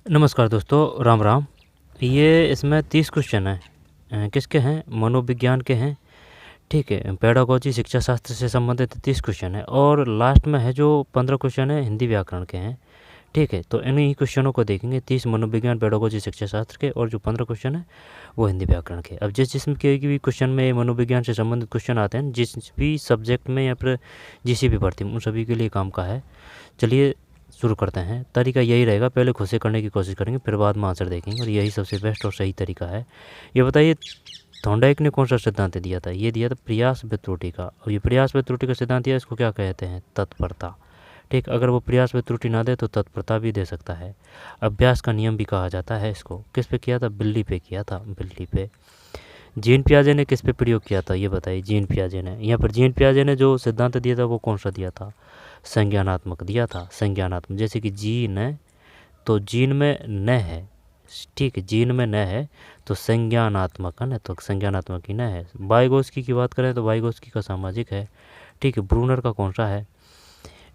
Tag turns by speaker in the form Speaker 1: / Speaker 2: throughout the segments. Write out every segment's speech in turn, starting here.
Speaker 1: नमस्कार दोस्तों, राम राम। ये इसमें 30 क्वेश्चन हैं। किसके हैं? मनोविज्ञान के हैं। ठीक है, पेडागोजी शिक्षा शास्त्र से संबंधित 30 क्वेश्चन है और लास्ट में है जो 15 क्वेश्चन है हिंदी व्याकरण के हैं। ठीक है, तो इन्हीं क्वेश्चनों को देखेंगे, 30 मनोविज्ञान पेडागोजी शिक्षा शास्त्र के और जो 15 क्वेश्चन है वो हिंदी व्याकरण के। अब जिस जिसमें के भी क्वेश्चन में मनोविज्ञान से संबंधित क्वेश्चन आते हैं, जिस भी सब्जेक्ट में या फिर जिस भी भर्ती में, उन सभी के लिए काम का है। चलिए शुरू करते हैं। तरीका यही रहेगा, पहले खुद से करने की कोशिश करेंगे, फिर बाद में आंसर देखेंगे और यही सबसे बेस्ट और सही तरीका है। ये बताइए, थॉर्नडाइक ने कौन सा सिद्धांत दिया था? ये दिया था प्रयास व त्रुटि का। और ये प्रयास व त्रुटि का सिद्धांत दिया, इसको क्या कहते हैं? तत्परता। ठीक, अगर वो प्रयास व त्रुटि ना दे तो तत्परता भी दे सकता है। अभ्यास का नियम भी कहा जाता है इसको। किस पे किया था? बिल्ली पे किया था, बिल्ली पे। जीन पियाजे ने किस पे प्रयोग किया था? ये बताइए। जीन पियाजे ने, यहाँ पर जीन पियाजे ने जो सिद्धांत दिया था वो कौन सा दिया था? संज्ञानात्मक दिया था, संज्ञानात्मक। जैसे कि जीन है तो जीन में न है। ठीक है, जीन में न है तो संज्ञानात्मक है ना, तो संज्ञानात्मक ही न है। वाइगोस्की की बात करें तो वाइगोस्की का सामाजिक है। ठीक है, ब्रूनर का कौन सा है?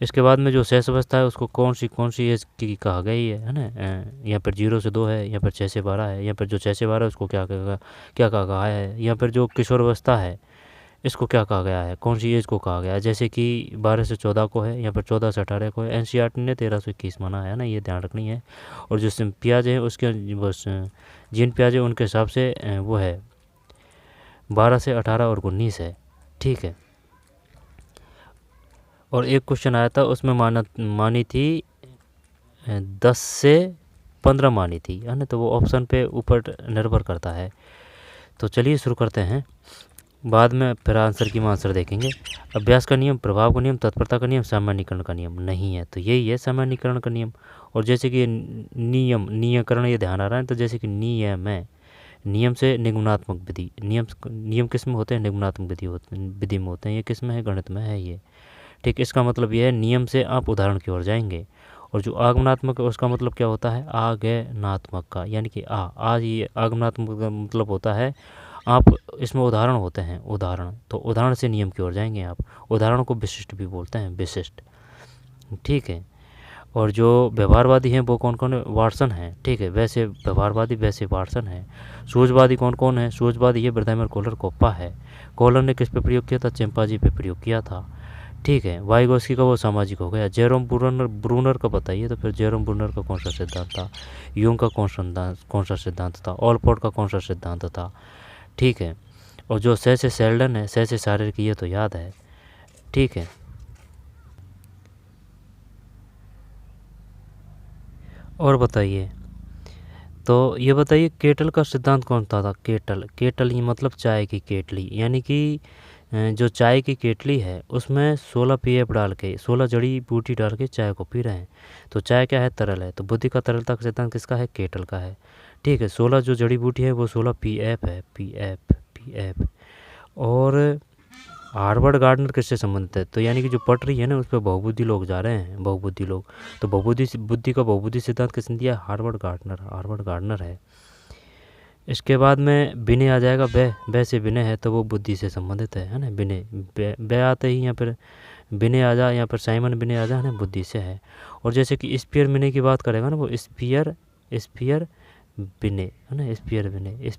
Speaker 1: इसके बाद में जो शेष अवस्था है उसको कौन सी एज की कहा गई है ना? यहाँ पर 0 से 2 है, यहाँ पर 6 से 12 है। यहाँ पर जो 6 से 12 है उसको क्या कहा गया है? यहाँ पर जो किशोर अवस्था है इसको क्या कहा गया है? कौन सी एज को कहा गया है? जैसे कि 12 से 14 को है, यहाँ पर 14 से 18 को है। एनसीईआरटी ने 13 से 21 माना है ना, ये ध्यान रखनी है। और जो पियाजे हैं उसके बस जीन पियाजे उनके हिसाब से वो है 12 से 18 और 19 है। ठीक है, और एक क्वेश्चन आया था उसमें मानी थी 10 से 15 मानी थी, है ना, तो वो ऑप्शन पे ऊपर निर्भर करता है। तो चलिए शुरू करते हैं, बाद में फिर आंसर की आंसर देखेंगे। अभ्यास का नियम, प्रभाव का नियम, तत्परता का नियम, सामान्यीकरण का नियम नहीं है, तो यही है सामान्यीकरण का नियम। और जैसे कि नियम, नियमकरण, ये ध्यान आ रहा है, तो जैसे कि नियम है, नियम से निगमनात्मक विधि। नियम किस में होते हैं? निगमनात्मक विधि में होते हैं। ये किस में है? गणित में है ये। ठीक, इसका मतलब यह है नियम से आप उदाहरण की ओर जाएंगे। और जो आगमनात्मक है उसका मतलब क्या होता है? आगमनात्मक का, यानी कि आज ये आगमनात्मक का मतलब होता है आप, इसमें उदाहरण होते हैं, उदाहरण। तो उदाहरण से नियम की ओर जाएंगे आप। उदाहरण को विशिष्ट भी बोलते हैं, विशिष्ट। ठीक है, और जो व्यवहारवादी हैं वो कौन कौन है? वाटसन है। ठीक है, वैसे व्यवहारवादी, वैसे वाटसन है। सूझवादी कौन कौन है? सूझवादी ये ब्रथाइमर कोहलर कोप्पा है। कोहलर ने किस पे प्रयोग किया था? चिंपांजी पे प्रयोग किया था। ठीक है, वाइगोस्की का वो सामाजिक हो गया। जेरोम ब्रूनर का बताइए, तो फिर जेरोम ब्रूनर का कौन सा सिद्धांत था? यूंग का कौन सा सिद्धांत था? ऑलपोर्ट का कौन सा सिद्धांत था? ठीक है, और जो से सेल्डन है, से शारीरिक, ये तो याद है। ठीक है, और बताइए, तो ये बताइए केटल का सिद्धांत कौन था? केटल ये मतलब चाय की केटली, यानी कि जो चाय की केटली है उसमें 16 पीएफ डाल के, 16 जड़ी बूटी डाल के चाय को पी रहे हैं। तो चाय क्या है? तरल है। तो बुद्धि का तरलता का सिद्धांत किसका है? केटल का है। ठीक है, 16 जो जड़ी बूटी है वो 16 पीएफ है, पीएफ। और हार्वर्ड गार्डनर किससे संबंधित है? तो यानी कि जो पट रही है ना उस पर बहुबुद्धि लोग जा रहे हैं, बहुबुद्धि लोग। तो बुद्धि का बहुबुद्धि सिद्धांत किसने दिया? हार्वर्ड गार्डनर है। इसके बाद में विनय आ जाएगा। बै से विनय है तो वो बुद्धि से संबंधित है ना। विनय, बै आते ही यहाँ पर विनय आ जाए, यहाँ पर साइमन विनय आ जाए ना, बुद्धि से है। और जैसे कि स्पीयर विनय की बात करेगा ना, वो स्पीयर विनय है ना, स्पीयर विनय,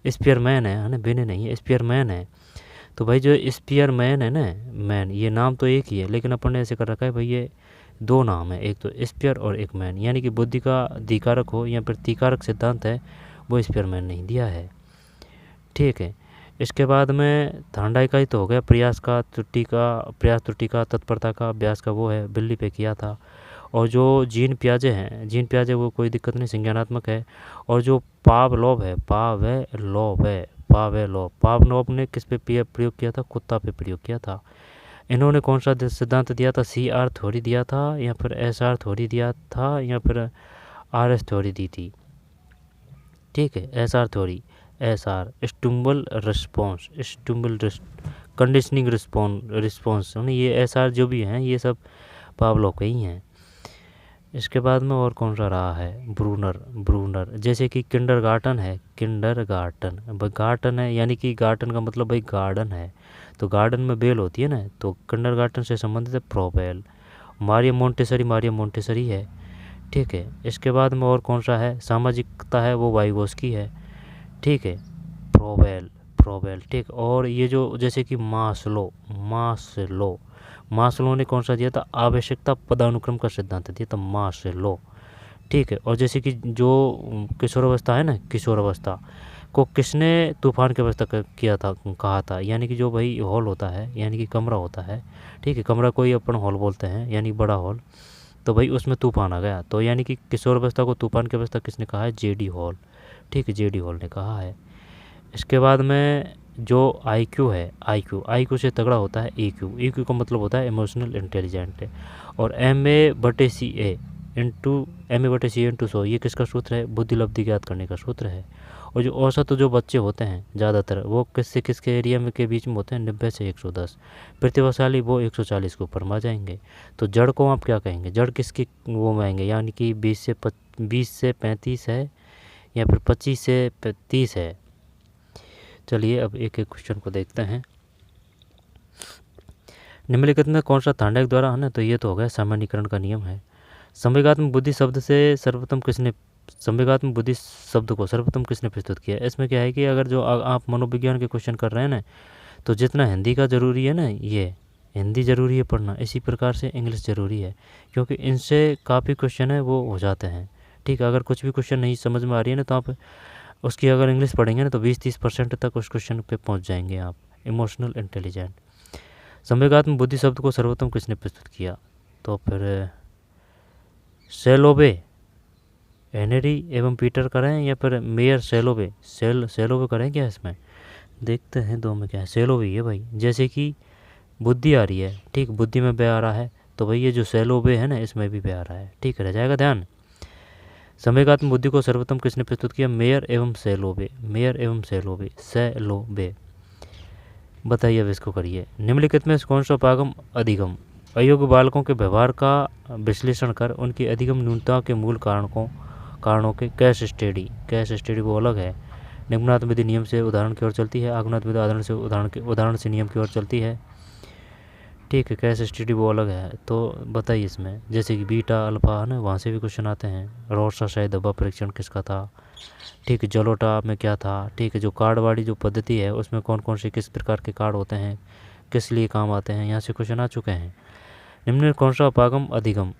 Speaker 1: स्पीयर मैन है ना, विनय नहीं है, स्पीयर मैन है। तो भाई जो स्पीयर मैन है ना, मैन, ये नाम तो एक ही है लेकिन अपन ने ऐसे कर रखा है भाई ये 2 नाम है, एक तो स्पीयर और एक मैन। यानी कि बुद्धि का दिकारक हो या फिर तिकारक सिद्धांत है, वो स्पीयर मैन नहीं दिया है। ठीक है, इसके बाद में थॉर्नडाइक का ही तो हो गया। प्रयास त्रुटि का, तत्परता का, अभ्यास का, वो है बिल्ली पे किया था। और जो जीन पियाजे वो कोई दिक्कत नहीं, संज्ञानात्मक है। और जो पावलोव ने किस पे प्रयोग किया था? कुत्ता पे प्रयोग किया था। इन्होंने कौन सा सिद्धांत दिया था? CR थ्योरी दिया था, या फिर SR थ्योरी दिया था, या फिर RS थ्योरी दी थी? ठीक है, SR theory, SR stimulus conditioning response, ये SR जो भी हैं ये सब पावलोव के ही हैं। इसके बाद में और कौन सा रहा है? ब्रूनर। जैसे कि किंडरगार्टन है, गार्टन है, यानी कि गार्टन का मतलब भाई गार्डन है, तो गार्डन में बेल होती है ना, तो किंडरगार्टन से संबंधित है प्रोबेल। मारियम मोंटेसरी है। ठीक है। इसके बाद में और कौन सा है, सामाजिकता है वो वाइगोस्की है, ठीक है। फ्रोबेल, फ्रोबेल, ठीक। और ये जो जैसे कि मास्लो, मास्लो, मास्लो ने कौन सा दिया था, आवश्यकता पदानुक्रम का सिद्धांत दिया था, मास्लो, ठीक है। और जैसे कि जो किशोरावस्था है ना, किशोरावस्था को किसने तूफान की अवस्था किया था, कहा था, यानी कि जो भाई हॉल होता है, यानी कि कमरा होता है, ठीक है, कमरा कोई अपन हॉल बोलते हैं, यानी बड़ा हॉल, तो भाई उसमें तूफान आ गया, तो यानी कि किशोरावस्था को तूफान की अवस्था किसने कहा है, जेडी हॉल, ठीक है, जेडी हॉल ने कहा है। इसके बाद में जो आईक्यू है, आईक्यू, आईक्यू से तगड़ा होता है ईक्यू, ईक्यू का मतलब होता है इमोशनल इंटेलिजेंट। और MA/CA/100, ये किसका सूत्र है, बुद्धि लब्धि ज्ञात करने का सूत्र है। और जो औसत जो बच्चे होते हैं ज़्यादातर वो किससे किसके एरिया में के बीच में होते हैं, 90 से 110। प्रतिभाशाली वो 140 के ऊपर में आ जाएंगे। तो जड़ को आप क्या कहेंगे, जड़ किसकी वो में आएंगे, यानी कि 20 से 35 है या फिर 25 से 30 है। चलिए अब एक एक क्वेश्चन को देखते हैं। निम्नलिखित में कौन सा थांडक द्वारा है ना, तो ये तो हो गया सामान्यीकरण का नियम है। संवेगात्मक बुद्धि शब्द से सर्वप्रथम किसने, संवेगात्मक बुद्धि शब्द को सर्वप्रथम किसने प्रस्तुत किया। इसमें क्या है कि अगर जो आप मनोविज्ञान के क्वेश्चन कर रहे हैं ना, तो जितना हिंदी का ज़रूरी है ना, ये हिंदी ज़रूरी है पढ़ना, इसी प्रकार से इंग्लिश ज़रूरी है, क्योंकि इनसे काफ़ी क्वेश्चन है वो हो जाते हैं, ठीक है। अगर कुछ भी क्वेश्चन नहीं समझ में आ रही है ना, तो आप उसकी अगर इंग्लिश पढ़ेंगे ना, तो 20-30% तक उस क्वेश्चन पे पहुंच जाएंगे आप। Emotional intelligent. संवेगात्मक बुद्धि शब्द को सर्वोत्तम किसने प्रस्तुत किया, तो फिर सेलोबे, हेनरी एवं पीटर करें या फिर मेयर सेलोबे, सेलोबे करें क्या, इसमें देखते हैं दो में क्या है, सेलोबे है भाई। जैसे कि बुद्धि आ रही है, ठीक, बुद्धि में बे आ रहा है, तो भाई ये जो सेलोबे है ना, इसमें भी बे आ रहा है, ठीक, रह जाएगा ध्यान। संवेगात्मक बुद्धि को सर्वोत्तम किसने प्रस्तुत किया, मेयर एवं सेलोबे, मेयर एवं सेलोबे, सेलोबे। बताइए अब इसको करिए। निम्नलिखित में कौन सा उपागम अधिगम अयोग्य बालकों के व्यवहार का विश्लेषण कर उनकी अधिगम न्यूनता के मूल कारणों के केस स्टडी वो अलग है। निम्नात्मक विधि नियम से उदाहरण की ओर चलती है, आगमनात्मक विधि उदाहरण से नियम की ओर चलती है, ठीक है। केस स्टडी वो अलग है। तो बताइए इसमें, जैसे कि बीटा अल्फा है ना, वहाँ से भी क्वेश्चन आते हैं। रोर्सा शायद दबा परीक्षण किसका था, ठीक है। जलोटा में क्या था, ठीक है। जो कार्ड वाली जो पद्धति है उसमें कौन कौन से किस प्रकार के कार्ड होते हैं, किस लिए काम आते हैं, यहाँ से क्वेश्चन आ चुके हैं। निम्न कौन सा उपागम अधिगम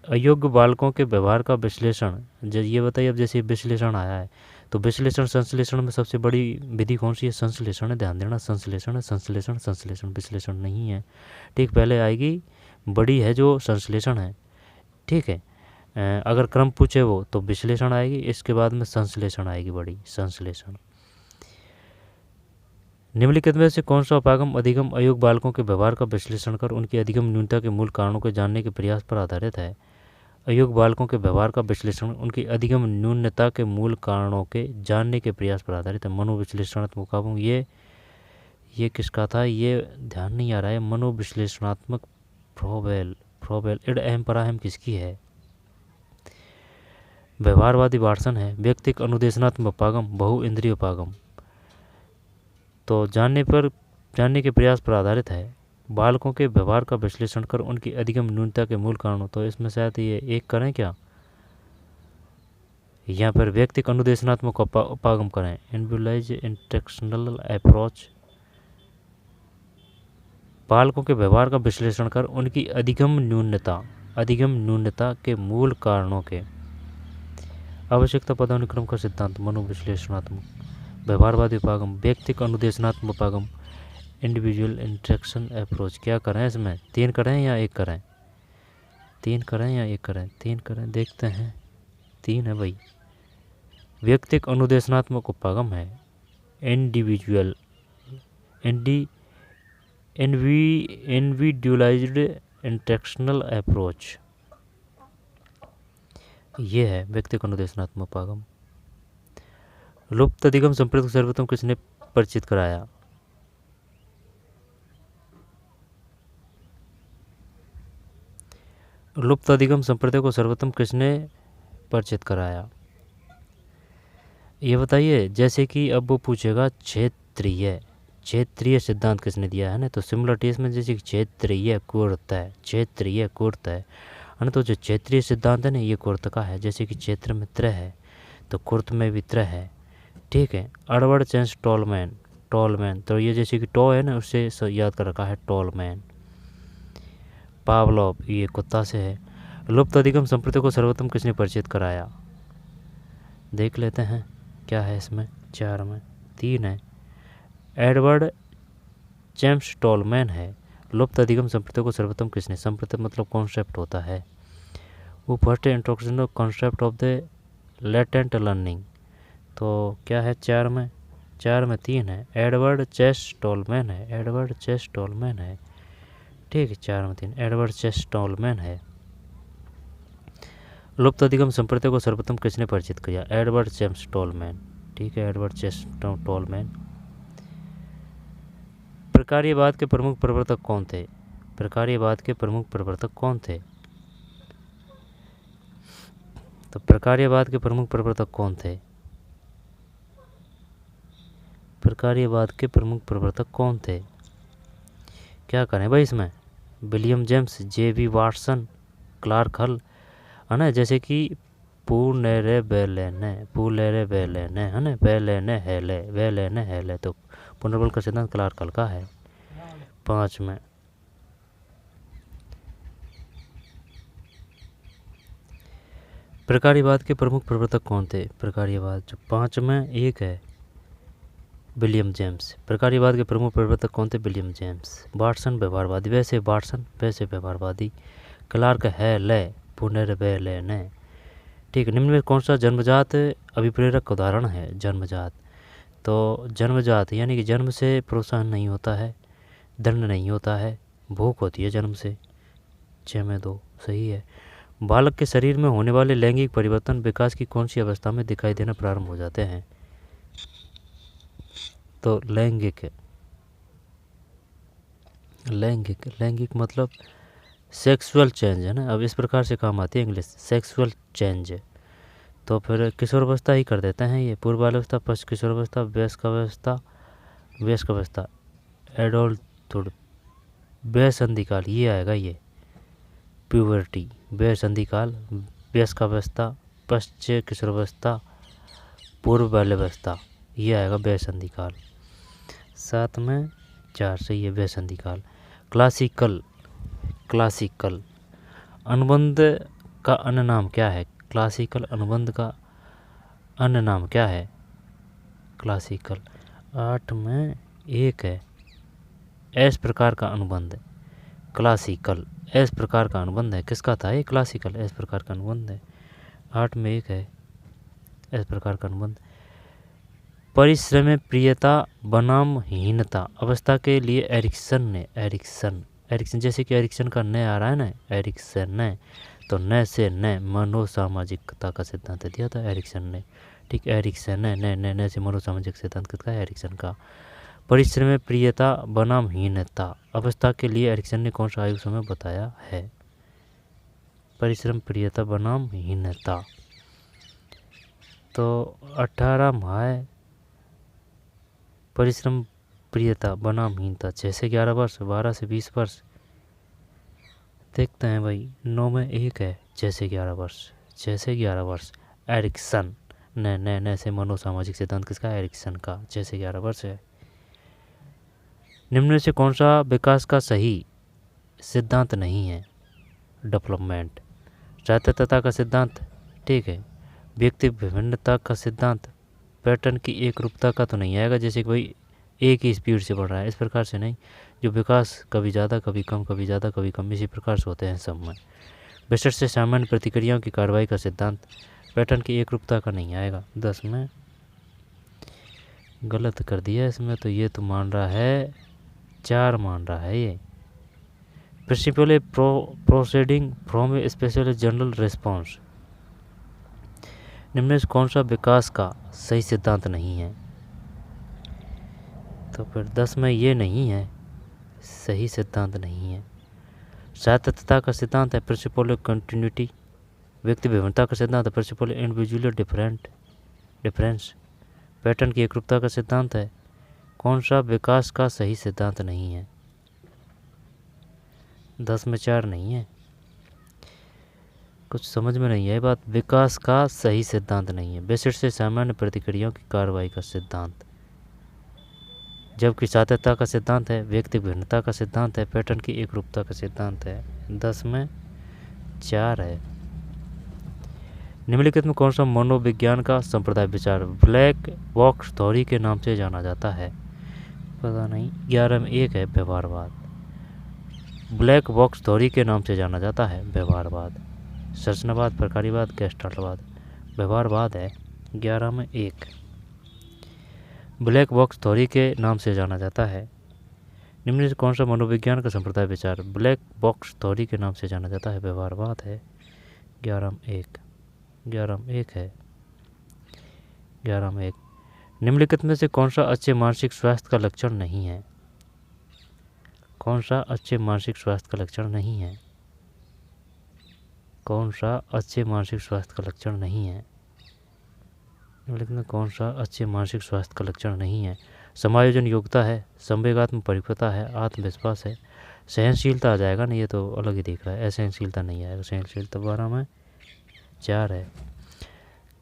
Speaker 1: अयोग्य बालकों के व्यवहार का विश्लेषण, ये बताइए। अब जैसे विश्लेषण आया है, तो विश्लेषण संश्लेषण में सबसे बड़ी विधि कौन सी है, संश्लेषण है, ध्यान देना, संश्लेषण है, संश्लेषण विश्लेषण नहीं है, ठीक। पहले आएगी बड़ी है जो संश्लेषण है, ठीक है। अगर क्रम पूछे वो तो विश्लेषण आएगी, इसके बाद में संश्लेषण आएगी, बड़ी संश्लेषण। निम्नलिखित में से कौन सा उपागम अधिगम अयोग्य बालकों के व्यवहार का विश्लेषण कर उनकी अधिगम न्यूनता के मूल कारणों को जानने के प्रयास पर आधारित है। अयोग्य बालकों के व्यवहार का विश्लेषण उनकी अधिगम न्यूनता के मूल कारणों के जानने के प्रयास पर आधारित है। मनोविश्लेषणात्मक उपागम, ये किसका था, ये ध्यान नहीं आ रहा है। मनोविश्लेषणात्मक फ्रोबेल, इड अहम पराहम किसकी है, व्यवहारवादी वाटसन है। व्यक्तिक अनुदेशनात्मक उपागम, बहु इंद्रिय उपागम, तो जानने के प्रयास पर आधारित है। बालकों के व्यवहार का विश्लेषण कर उनकी अधिगम न्यूनता के मूल कारणों, तो इसमें शायद ये एक करें क्या, या फिर व्यक्तिक अनुदेशनात्मक उपागम करें, इंडिविजुअलाइज इंस्ट्रक्शनल अप्रोच। बालकों के व्यवहार का विश्लेषण कर उनकी अधिगम न्यूनता के मूल कारणों के आवश्यकता पदानुक्रम का सिद्धांत, मनोविश्लेषणात्मक, व्यवहारवादी उपागम, व्यक्तिक अनुदेशनात्मक उपागम, इंडिविजुअल इंस्ट्रक्शन अप्रोच। क्या करें इसमें, 3 करें या 1 करें, 3 करें या 1 करें, 3 करें, देखते हैं। 3 है भाई। व्यक्तिक अनुदेशनात्मक उपागम है, इंडिविजुअल इंडिविजुअलाइज्ड इंस्ट्रक्शनल अप्रोच, ये है व्यक्तिक अनुदेशनात्मक उपागम। लुप्त अधिगम संप्रदाय को सर्वप्रथम किसने परिचित कराया, लुप्त अधिगम संप्रदाय को सर्वप्रथम किसने परिचित कराया, ये बताइए। जैसे कि अब वो पूछेगा क्षेत्रीय सिद्धांत किसने दिया है ना, तो सिमिलरिटीज में जैसे क्षेत्रीय कुर्त है, है ना। तो जो क्षेत्रीय सिद्धांत है ना, ये कुर्त का है। जैसे कि क्षेत्र में त्र है तो कुर्त में भी त्र है, ठीक है। एडवर्ड चेंस टॉलमैन, टॉलमैन तो ये जैसे कि टॉ है ना, उससे याद कर रखा है टॉलमैन। पावलोव, ये कुत्ता से है। लुप्त अधिगम संप्रति को सर्वोत्तम किसने परिचित कराया? देख लेते हैं क्या है इसमें। 4 में 3 है। एडवर्ड जेम्स टॉलमैन है। लुप्त अधिगम संप्रति को सर्वोत्तम किसने, संप्रति मतलब कॉन्सेप्ट होता है, वो first introduction of concept of the latent learning. तो क्या है 4 में, 4 में 3 है। एडवर्ड चेस टॉलमैन है, एडवर्ड चेस टॉलमैन है, ठीक है। 4 में 3 एडवर्ड चेस टॉलमैन है। लुप्त अधिगम संप्रति को सर्वोत्तम किसने परिचित किया? एडवर्ड जेम्स टॉलमैन, ठीक है, एडवर्ड चेस टॉलमैन। प्रकार्यवाद के प्रमुख प्रवर्तक कौन थे? प्रकार्यवाद के प्रमुख प्रवर्तक कौन थे? तो प्रकार्यवाद के प्रमुख प्रवर्तक कौन थे? प्रकार्यवाद के प्रमुख प्रवर्तक कौन थे? क्या करें भाई इसमें? William James, J B. Watson, Clark Hull, है ना। जैसे कि पुलेरे बेलेने है ना, बेलेने हेले तो पुनर्बल का सिद्धांत क्लार्क हल का है। 5 में प्रकार्यवाद के प्रमुख प्रवर्तक कौन थे? प्रकार्यवाद जो 5 में 1 है विलियम जेम्स। प्रकार्यवाद के प्रमुख प्रवर्तक कौन थे? William James. वाटसन व्यवहारवादी, वैसे वाटसन वैसे व्यवहारवादी। क्लार्क है ले पुनर्बेलेने, ठीक है। निम्न में कौन सा जन्मजात अभिप्रेरक का उदाहरण है? जन्मजात, तो जन्मजात यानी कि जन्म से प्रोत्साहन नहीं होता है, दंड नहीं होता है, भूख होती है जन्म से। 6 में 2 सही है। बालक के शरीर में होने वाले लैंगिक परिवर्तन विकास की कौन सी अवस्था में दिखाई देना प्रारंभ हो जाते हैं? तो लैंगिक मतलब सेक्सुअल चेंज है ना। अब इस प्रकार से काम आती है इंग्लिश, सेक्सुअल चेंज। तो फिर किशोरावस्था ही कर देते हैं ये। पूर्वावस्था, पश्च किशोरावस्था, वयस्क अवस्था, एडल्टहुड, वयसंधिकाल, ये आएगा ये प्यूबर्टी, वयसंधिकाल, वयस्क अवस्था, पश्च किशोरावस्था, पूर्व बाल्यावस्था, ये आएगा वयसंधिकाल। 7 में 4 सही है, वयसंधिकाल। क्लासिकल अनुबंध का अन्य नाम क्या है? क्लासिकल अनुबंध का अन्य नाम क्या है? क्लासिकल 8 में 1 है। एस प्रकार का अनुबंध, क्लासिकल एस प्रकार का अनुबंध है। किसका था ये? क्लासिकल एस प्रकार का अनुबंध है। 8 में 1 है एस प्रकार का अनुबंध। परिश्रम प्रियता बनाम हीनता अवस्था के लिए एरिक्सन जैसे कि एरिक्सन का न आ रहा है ना, एरिक्सन ने, तो न से न मनोसामाजिकता का सिद्धांत दिया था एरिक्सन ने, ठीक। एरिक्सन ने से मनोसामाजिक सिद्धांत किसका? एरिक्सन का। परिश्रम प्रियता बनाम हीनता अवस्था के लिए एरिक्सन ने कौन सा आयु समय बताया है? परिश्रम प्रियता बनाम हीनता, तो 18 है परिश्रम प्रियता बनाम हीनता। 6 से 11 वर्ष, 12 से 20 वर्ष। देखते हैं भाई, 9 में 1 है 6 से 11 वर्ष, 6 से 11 वर्ष। एरिक्सन न से मनोसामाजिक सिद्धांत किसका? एरिक्सन का। 6 से 11 वर्ष है। निम्न में से कौन सा विकास का सही सिद्धांत नहीं है? डेवलपमेंट, स्वायत्तता का सिद्धांत, ठीक है। व्यक्ति विभिन्नता का सिद्धांत, पैटर्न की एक रूपता का तो नहीं आएगा, जैसे कि भाई एक ही स्पीड से बढ़ रहा है, इस प्रकार से नहीं। जो विकास कभी ज़्यादा कभी कम, कभी ज़्यादा कभी कम, इसी प्रकार से होते हैं सब में। विशिष्ट से सामान्य प्रतिक्रियाओं की कार्रवाई का सिद्धांत, पैटर्न की एक रूपता का नहीं आएगा। 10 में गलत कर दिया इसमें, तो ये तो मान रहा है 4 मान रहा है ये। Principle proceeding from a special general response निम्न से कौन सा विकास का सही सिद्धांत नहीं है? तो फिर 10 में ये नहीं है, सही सिद्धांत नहीं है। स्वायत्तता का सिद्धांत है प्रिंसिपल कंटिन्यूटी। व्यक्ति विभिन्नता का सिद्धांत है प्रिंसिपल इंडिविजुअल डिफरेंस। पैटर्न की एकरूपता का सिद्धांत है। कौन सा विकास का सही सिद्धांत नहीं है? 10 में 4 नहीं है। कुछ समझ में नहीं है बात। विकास का सही सिद्धांत नहीं है, बेसिड से सामान्य प्रतिक्रियाओं की कार्रवाई का सिद्धांत, जबकि सातत्यता का सिद्धांत है, व्यक्ति भिन्नता का सिद्धांत है, पैटर्न की एक रूपता का सिद्धांत है। 10 में 4 है। निम्नलिखित में कौन सा मनोविज्ञान का संप्रदाय विचार ब्लैक बॉक्स थ्योरी के नाम से जाना जाता है? पता नहीं। 11 में 1 है, व्यवहारवाद। ब्लैक बॉक्स थ्योरी के नाम से जाना जाता है व्यवहारवाद। संरचनावाद, प्रकारीवाद, गेस्टाल्टवाद। व्यवहारवाद है। 11 में 1। ब्लैक बॉक्स थ्योरी के नाम से जाना जाता है। निम्न से कौन सा मनोविज्ञान का संप्रदाय विचार ब्लैक बॉक्स थ्योरी के नाम से जाना जाता है? व्यवहारवाद है। 11 में 1। 11 में 1 है। 11 में 1। निम्नलिखित में से कौन सा अच्छे मानसिक स्वास्थ्य का लक्षण नहीं है? कौन सा अच्छे मानसिक स्वास्थ्य का लक्षण नहीं है? कौन सा अच्छे मानसिक स्वास्थ्य का लक्षण नहीं है? निम्नलिखित में कौन सा अच्छे मानसिक स्वास्थ्य का लक्षण नहीं है? समायोजन योग्यता है, संवेगात्मक परिपक्वता है, आत्मविश्वास है। सहनशीलता आ जाएगा ना, ये तो अलग ही दिख रहा है, असहनशीलता नहीं आएगा। सहनशीलता 12 में 4 है।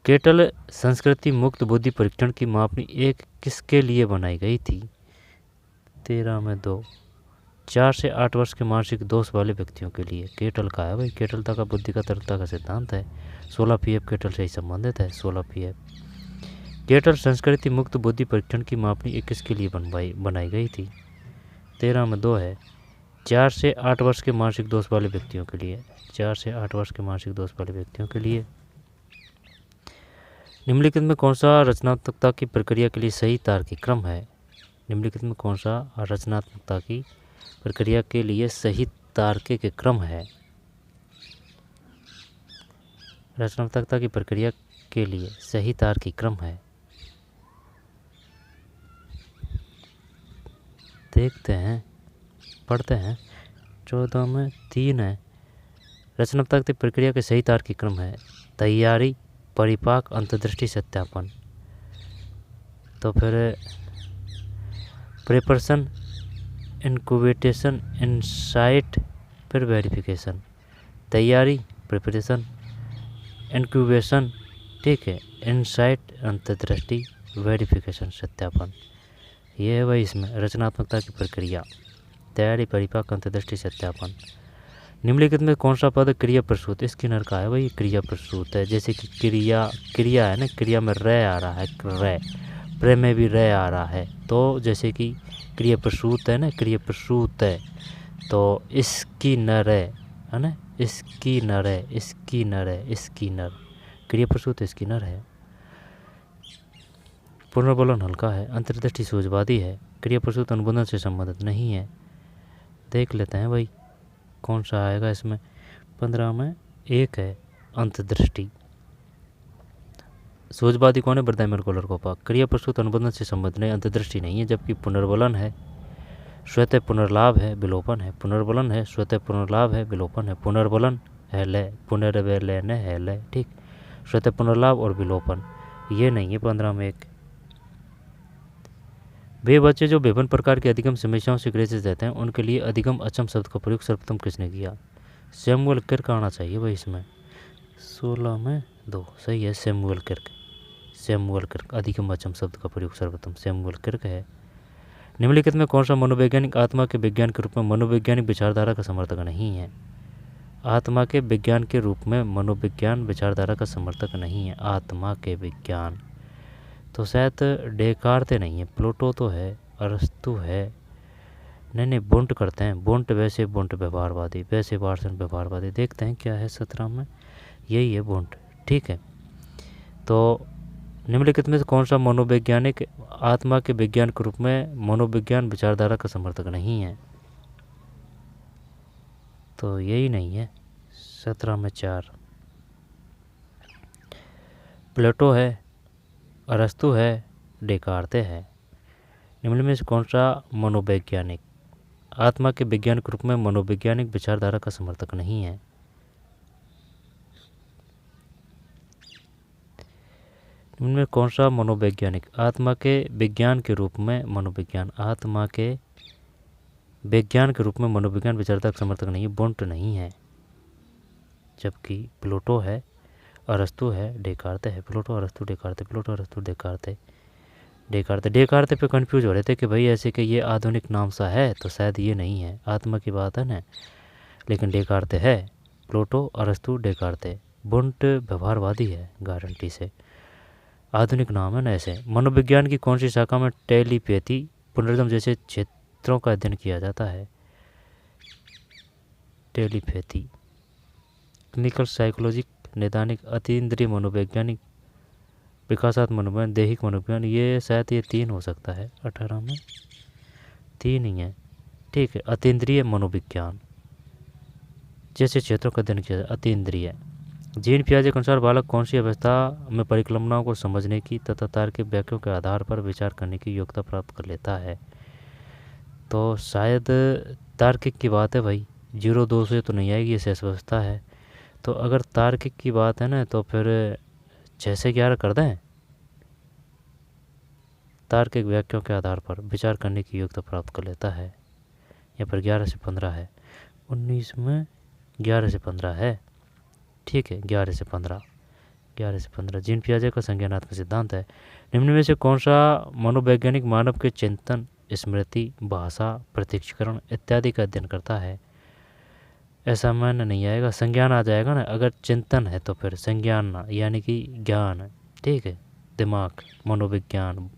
Speaker 1: केटल संस्कृति मुक्त बुद्धि परीक्षण की मापनी एक किसके लिए बनाई गई थी? 13 में 2। 4 से 8 वर्ष के मानसिक दोष वाले व्यक्तियों के लिए। केटल का है भाई, केटलता का बुद्धि का तरलता का सिद्धांत है। 16 पीएफ केटल से ही संबंधित है। 16 पीएफ केटल संस्कृति मुक्त बुद्धि परीक्षण की मापनी एक किसके लिए बनाई गई थी? 13 में 2 है। 4 से 8 वर्ष के मानसिक दोष वाले व्यक्तियों के लिए। 4 से 8 वर्ष के मानसिक दोष वाले व्यक्तियों के लिए। निम्नलिखित में कौन सा रचनात्मकता की प्रक्रिया के लिए सही तार्किक क्रम है? निम्नलिखित में कौन सा रचनात्मकता की प्रक्रिया के लिए सही तार्किक क्रम है? रचनात्मकता की प्रक्रिया के लिए सही तार्किक क्रम है। देखते हैं, पढ़ते हैं। 14 में 3 है। रचनात्मकता की प्रक्रिया के सही तार्किक क्रम है तैयारी, परिपाक, अंतर्दृष्टि, सत्यापन। तो फिर प्रिपरेशन, इनक्यूबेशन, इनसाइट, फिर वेरिफिकेशन। तैयारी, प्रिपरेशन, इनक्यूबेशन, ठीक है, इनसाइट, अंतर्दृष्टि, वेरिफिकेशन, सत्यापन। ये है भाई इसमें रचनात्मकता की प्रक्रिया, तैयारी, परिपाक, अंतर्दृष्टि, सत्यापन। निम्नलिखित में कौन सा पद क्रिया प्रसूत स्किनर का है भाई? क्रिया प्रसूत है। जैसे कि क्रिया है ना, क्रिया में रे आ रहा है, रे, प्रे में भी रे आ रहा है। तो जैसे कि क्रिया प्रसूत है ना, क्रिया प्रसूत है, तो इसकी नर है ना, इसकी नर है, इसकी नर है, इसकी नर, क्रिया प्रसूत इसकी नर है। पुनर्बलन हल्का है, अंतर्दृष्टि सूझवादी है, क्रिया प्रसूत अनुबंधन से संबंधित नहीं है। देख लेते हैं भाई कौन सा आएगा इसमें। 15 में 1 है, अंतर्दृष्टि। सूझवादी कौन है? बर्दाइमर कोलर कोपा। क्रिया प्रसूत अनुबंधन से संबंधित नहीं, अंतर्दृष्टि नहीं है। जबकि पुनर्बलन है, स्वतः पुनर्लाभ है, विलोपन है। पुनर्बलन है, स्वतः पुनर्लाभ है, विलोपन है। पुनर्बलन है लय, पुनर्वलन है लय, ठीक। स्वतः पुनर्लाभ और विलोपन ये नहीं है। 15 में 1। वे बच्चे जो विभिन्न प्रकार की अधिगम समस्याओं से ग्रसित रहते हैं उनके लिए अधिगम अक्षम शब्द का प्रयोग सर्वप्रथम किसने किया? सैमुअल किर्क आना चाहिए भाई इसमें। 16 में 2 सही है, सैमुअल किर्क। सैमुअल किर्क, अधिगम अक्षम शब्द का प्रयोग सर्वप्रथम सैमुअल किर्क है। निम्नलिखित में कौन सा मनोवैज्ञानिक आत्मा के विज्ञान के रूप में मनोवैज्ञानिक विचारधारा का समर्थक नहीं है? आत्मा के विज्ञान के रूप में मनोविज्ञान विचारधारा का समर्थक नहीं है। आत्मा के विज्ञान तो शायद डेकार्ते नहीं है, प्लूटो तो है, अरस्तु है, नहीं बुंट करते हैं, बुंट वैसे बुंट व्यवहारवादी, वैसे वार्सन व्यवहारवादी। देखते हैं क्या है 17 में, यही है बुंट, ठीक है। तो निम्नलिखित में से कौन सा मनोवैज्ञानिक आत्मा के विज्ञान के रूप में मनोविज्ञान विचारधारा का समर्थक नहीं है? तो यही नहीं है। 17 में 4 प्लेटो है, अरस्तु है, डेकार्ते है। निम्न में से कौन सा मनोवैज्ञानिक आत्मा के विज्ञान के रूप में मनोवैज्ञानिक विचारधारा का समर्थक नहीं है? निम्न में कौन सा मनोवैज्ञानिक आत्मा के विज्ञान के रूप में मनोविज्ञान आत्मा के विज्ञान के रूप में मनोविज्ञान विचारधारा का समर्थक नहीं है? बुंट नहीं है। जबकि प्लूटो है, अरस्तु है, डेकार्ते है। प्लूटो, अरस्तु, डेकार्ते, प्लूटो, अरस्तु, डेकार्ते, डेकार्ते पे कंफ्यूज हो रहे थे कि भाई ऐसे कि ये आधुनिक नाम सा है तो शायद ये नहीं है, आत्मा की बात है ना, लेकिन डेकार्ते है। प्लूटो, अरस्तु, डेकार्ते। बुंट व्यवहारवादी है गारंटी से, आधुनिक नाम है ना ऐसे। मनोविज्ञान की कौन सी शाखा में टेलीपैथी, पुनर्जन्म जैसे क्षेत्रों का अध्ययन किया जाता है? टेलीपैथी, क्लिनिकल साइकोलॉजी, नैदानिक, अतीन्द्रिय मनोवैज्ञानिक, विकासात्मक मनोविज्ञान, दैहिक मनोविज्ञान। ये शायद ये 3 हो सकता है, 18 में 3 ही है। ठीक है, अतीन्द्रिय मनोविज्ञान जैसे क्षेत्रों का अध्ययन किया जाता है, अतीन्द्रिय। जीन पियाजे के अनुसार बालक कौन सी अवस्था में परिकल्पनाओं को समझने की तथा तार्किक व्याख्याओं के आधार पर विचार करने की योग्यता प्राप्त कर लेता है? तो शायद तार्किक की बात है भाई, 0-2 से तो नहीं आएगी, ये शेष अवस्था है। तो अगर तार्किक की बात है ना तो फिर 6 से 11 कर दें। तार्किक व्याख्याओं के आधार पर विचार करने की योग्यता प्राप्त कर लेता है। यहाँ पर 11 से 15 है, 19 में 11 से 15 है। ठीक है, 11 से 15। जीन पियाजे का संज्ञानात्मक सिद्धांत है। निम्न में से कौन सा मनोवैज्ञानिक मानव के चिंतन, स्मृति, भाषा, प्रत्यक्षीकरण इत्यादि का अध्ययन करता है? ऐसा मानना नहीं आएगा, संज्ञान आ जाएगा ना। अगर चिंतन है तो फिर संज्ञान यानी कि ज्ञान। ठीक है, दिमाग, मनोविज्ञान,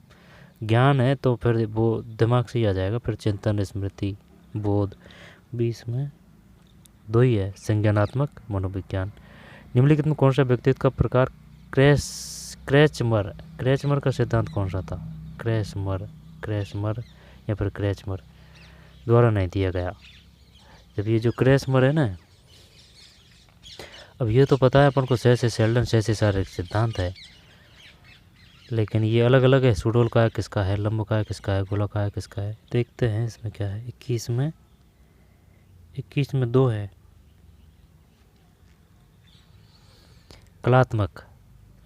Speaker 1: ज्ञान है तो फिर वो दिमाग से ही आ जाएगा। फिर चिंतन, स्मृति, बोध। 20 में 2 ही है, संज्ञानात्मक मनोविज्ञान। निम्नलिखित में कौन सा व्यक्तित्व का प्रकार क्रेचमर का सिद्धांत कौन सा था? क्रेचमर या फिर क्रेचमर द्वारा नहीं दिया गया। जब ये जो क्रेचमर है ना, अब ये तो पता है अपन को, से सेल्डन से सारे सिद्धांत है, लेकिन ये अलग अलग है। सुडोल का है किसका है, लंब का है किसका है, गोला का है किसका है। देखते हैं इसमें क्या है। 21 में 2 है। कलात्मक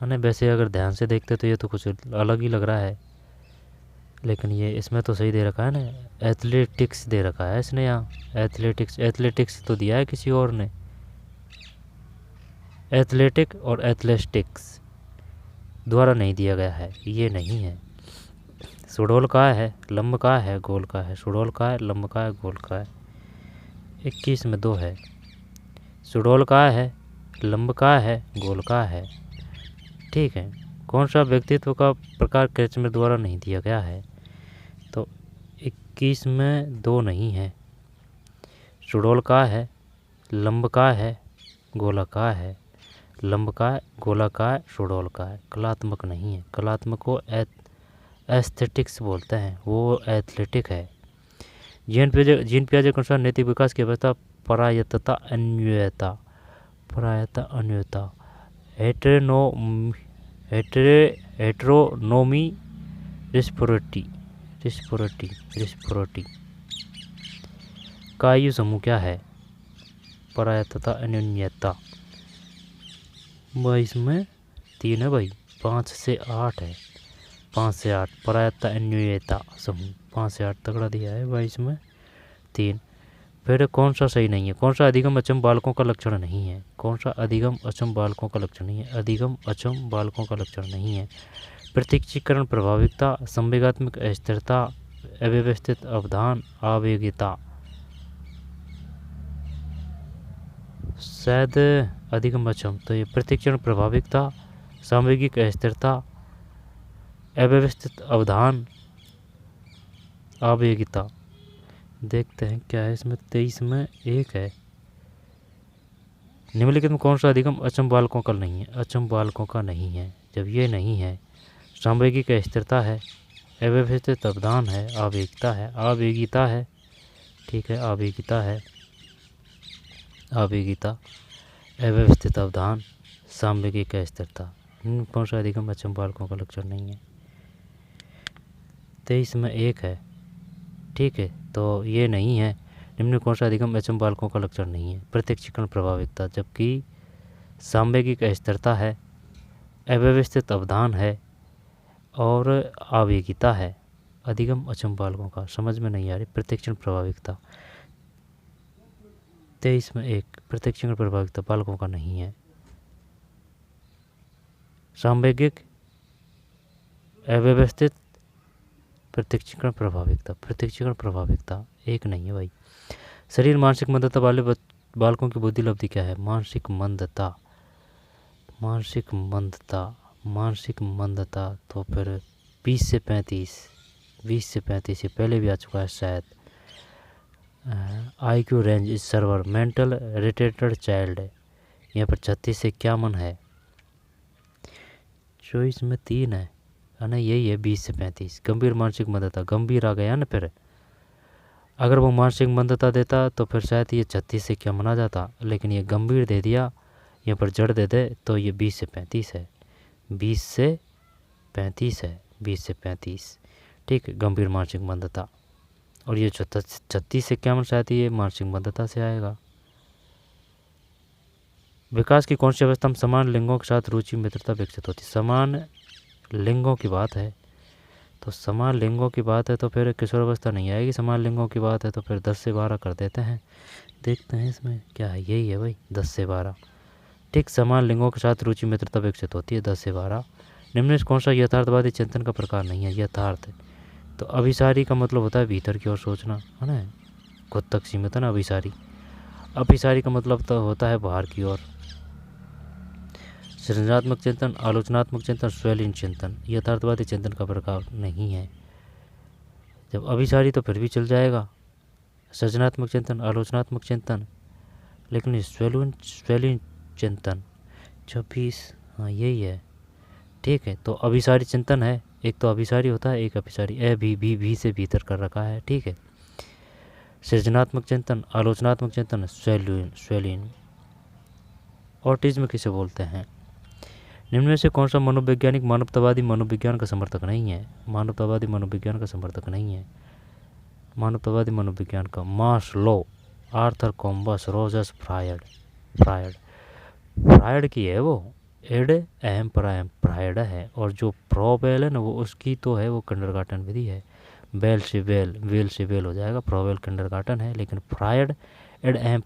Speaker 1: है ना, वैसे अगर ध्यान से देखते तो ये तो कुछ अलग ही लग रहा है, लेकिन ये इसमें तो सही दे रखा है ना, एथलेटिक्स दे रखा है इसने यहाँ। एथलेटिक्स तो दिया है किसी और ने, एथलेटिक और एथलेटिक्स द्वारा नहीं दिया गया है, ये नहीं है। सुडोल का है, लंब का है, गोल का है। सुडोल का है, लंब का है, गोल का है। 21 में 2 है। सुडोल का है, लंब का है, गोल का है। ठीक है, कौन सा व्यक्तित्व का प्रकार क्रेचमर द्वारा नहीं दिया गया है? तो 21 में 2 नहीं है। सुडोल का है, लंब का है, गोला का है। लंब का है, गोला का है, सुडोल का है। कलात्मक नहीं है, कलात्मक को एस्थेटिक्स बोलते हैं, वो एथलेटिक है। जीन पियाजे के अनुसार नैतिक विकास की अवस्था परायतता, अन्योन्यता, हेटेरोनोमी, रिस्पोरिटी का आयु समूह क्या है? परायतता, अन्योन्यता। 22 में 3 है भाई, 5 से 8 है। 5 से 8 परायतता, अन्योन्यता समूह 5 से 8 तगड़ा दिया है। 22 में 3। फिर कौन सा सही नहीं है? कौन सा अधिगम अक्षम बालकों का लक्षण नहीं है? कौन सा अधिगम अक्षम बालकों का लक्षण नहीं है? अधिगम अक्षम बालकों का लक्षण नहीं है। प्रत्यक्षीकरण, प्रभाविकता, संवेगात्मक अस्थिरता, अव्यवस्थित अवधान, आवेगिता। शायद अधिगम अक्षम, तो ये प्रत्यक्षीकरण, प्रभाविकता, सामवेगिक अस्थिरता, अव्यवस्थित अवधान, आवेगिता। देखते हैं क्या है इसमें। 23 में 1 है। निम्नलिखित में कौन सा अधिगम अक्षम बालकों का नहीं है? अक्षम बालकों का नहीं है। जब ये नहीं है, सामवेगिक स्थिरता है, अव्यवस्थित अवधान है, आवेगिता है। ठीक है, आवेगिता, अव्यवस्थित अवधान, सामवेगिक स्थिरता। कौन सा अधिगम अक्षम बालकों का लक्षण नहीं है? 23 में 1 है। ठीक है, तो ये नहीं है। निम्न कौन सा अधिगम अक्षम बालकों का लक्षण नहीं है? प्रत्यक्षीकरण, प्रभाविकता, जबकि सामवेगिक अस्थिरता है, अव्यवस्थित अवधान है और आवेगिता है। अधिगम अक्षम बालकों का समझ में नहीं आ रही। प्रत्यक्षीकरण, प्रभाविकता 23 में 1 प्रत्यक्षीकरण प्रभाविकता बालकों का नहीं है। सामवेगिक अव्यवस्थित प्रत्यक्षीकरण प्रभाविकता एक नहीं है भाई। शरीर मानसिक मंदता वाले बालकों की बुद्धि लब्धि क्या है? मानसिक मंदता तो फिर 20 से 35 ये पहले भी आ चुका है शायद। IQ रेंज इस सर्वर मेंटल रिटेटेड चाइल्ड है। यहाँ पर 36 से क्या मन है? चॉइस में 3 है ना, यही है 20 से 35। गंभीर मानसिक मंदता, गंभीर आ गया ना फिर। अगर वो मानसिक मंदता देता तो फिर शायद ये 36 से क्या मना जाता, लेकिन ये गंभीर दे दिया, यहाँ पर जड़ दे दे तो ये 20 से 35 है। 20 से 35 ठीक है, गंभीर मानसिक मंदता। और ये 36 से क्या मन शायद ये मानसिक मंदता से आएगा। विकास की कौन सी अवस्था में समान लिंगों के साथ रुचि मित्रता विकसित होती? समान लिंगों की बात है तो समान लिंगों की बात है तो फिर किशोर अवस्था नहीं आएगी। समान लिंगों की बात है तो फिर 10 से 12 कर देते हैं। देखते हैं इसमें क्या है, यही है भाई 10 से 12 ठीक। समान लिंगों के साथ रुचि मित्रता विकसित होती है 10 से 12। निम्न से कौन सा यथार्थवादी चिंतन का प्रकार नहीं है? यथार्थ तो अभिसारी का मतलब होता है भीतर की ओर सोचना, है ना, खुद तक सीमित है ना अभिसारी। अभिसारी का मतलब तो होता है बाहर की ओर। सृजनात्मक चिंतन, आलोचनात्मक चिंतन, स्वैलीन चिंतन यथार्थवादी चिंतन का प्रकार नहीं है। जब अभिसारी तो फिर भी चल जाएगा, सृजनात्मक चिंतन, आलोचनात्मक चिंतन, लेकिन स्वैलीन चिंतन 26 हाँ यही है ठीक है। तो अभिसारी चिंतन है, एक तो अभिसारी होता है, एक अभिसारी भी से भीतर कर रखा है ठीक है। सृजनात्मक चिंतन, आलोचनात्मक चिंतन, स्वैलीन। ऑटिज्म किसे बोलते हैं? निम्न में से कौन सा मनोवैज्ञानिक मानवतावादी मनोविज्ञान का समर्थक नहीं है? मानवतावादी मनोविज्ञान का समर्थक नहीं है। मानवतावादी मनोविज्ञान का मास्लो, आर्थर कॉम्बस, रोजर्स, फ्रायड की है वो। एड एम फ्रायड है। और जो प्रोबेल है ना वो उसकी तो है वो किंडरगार्टन विधि है। वेल से वेल हो जाएगा, प्रोबेल किंडरगार्टन है, लेकिन फ्रायड एड एम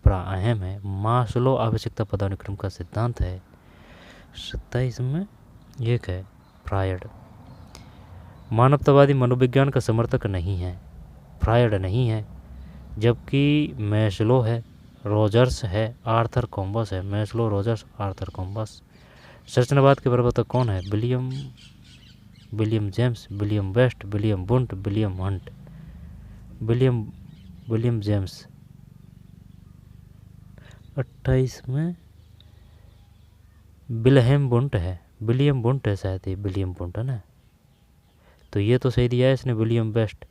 Speaker 1: है। मास्लो आवश्यकता पदानुक्रम का सिद्धांत है। 27 में एक है फ्रायड। मानवतावादी मनोविज्ञान का समर्थक नहीं है, फ्रायड नहीं है, जबकि मैस्लो है, रोजर्स है, आर्थर कॉम्बस है। Maslow, Rogers, Arthur Combs. संरचनावाद के प्रवर्तक कौन है? William James, William West, William Wundt, William Hunt. William James. 28 में विल्हेम बुंट है, विलियम बुंट है शायद, ये विलियम बुंट है ना, तो ये तो सही दिया है इसने विलियम वेस्ट,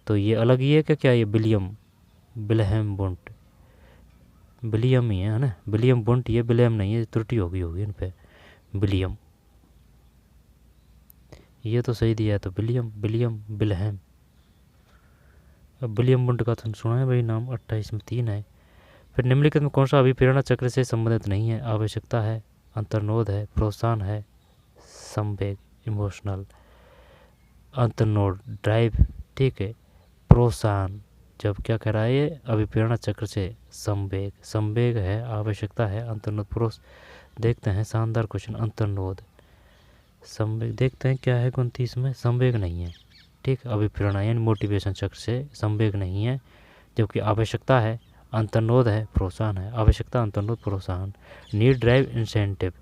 Speaker 1: तो ये अलग ही है क्या? ये विल्हेम बुंट, विलियम ही है ना, विलियम बुंट, ये विलियम नहीं है, त्रुटि होगी इन पे। विलियम ये तो सही दिया है, तो विलियम। अब विलियम बुंट का तो सुना है भाई नाम। 28 में 3 है। फिर निम्नलिखित में कौन सा अभिप्रेरणा चक्र से संबंधित नहीं है? आवश्यकता है, अंतर्नोद है, प्रोत्साहन है, संवेग, इमोशनल। अंतर्नोद ड्राइव ठीक है, प्रोत्साहन जब क्या कह रहा है ये अभिप्रेरणा चक्र से संवेग है, आवश्यकता है, अंतर्नोद देखते हैं शानदार क्वेश्चन। अंतर्नोद संवेग देखते हैं क्या है 29 में। संवेग नहीं है ठीक, अभिप्रेरणा यानी मोटिवेशन चक्र से संवेग नहीं है, जबकि आवश्यकता है, अंतर्नोद है, प्रोत्साहन है। आवश्यकता, अंतर्नोद, प्रोत्साहन। Need, drive, incentive.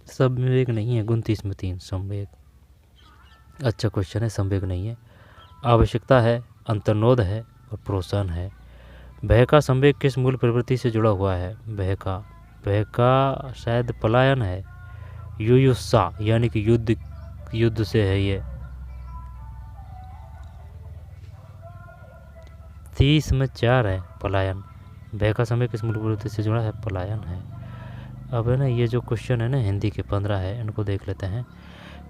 Speaker 1: संवेग नहीं है 29 में 3 संवेग। अच्छा क्वेश्चन है, संवेग नहीं है, आवश्यकता है, अंतर्नोद है और प्रोत्साहन है। भय का संवेग किस मूल प्रवृत्ति से जुड़ा हुआ है? भय का शायद पलायन है, युयुत्सा यानी कि युद्ध से है ये। 30 में 4 है पलायन। भय का संवेग किस मूल प्रवृत्ति से जुड़ा है? पलायन है। अब है ना ये जो क्वेश्चन है ना हिंदी के 15 है, इनको देख लेते हैं।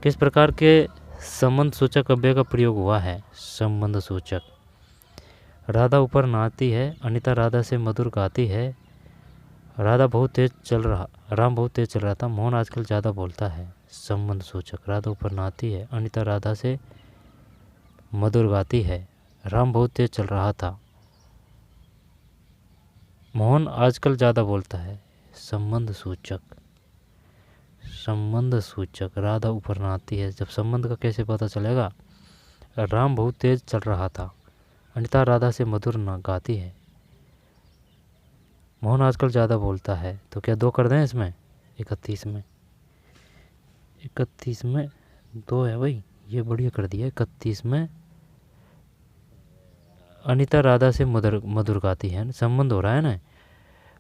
Speaker 1: किस प्रकार के संबंध सूचक अव्यय का प्रयोग हुआ है? संबंध सूचक। राधा ऊपर नहाती है, अनीता राधा से मधुर गाती है, राम बहुत तेज चल रहा था, मोहन आजकल ज़्यादा बोलता है। संबंध सूचक। राधा ऊपर नहाती है, अनीता राधा से मधुर गाती है, राम बहुत तेज चल रहा था। मोहन आजकल ज़्यादा बोलता है। संबंध सूचक, संबंध सूचक। राधा ऊपर नहाती है, जब संबंध का कैसे पता चलेगा। राम बहुत तेज चल रहा था। अनिता राधा से मधुर न गाती है। मोहन आजकल ज़्यादा बोलता है, तो क्या 2 कर दें इसमें। 31 में, 31 में 2 है भाई, ये बढ़िया कर दिया। 31 में अनिता राधा से मधुर मधुर गाती है, संबंध हो रहा है ना।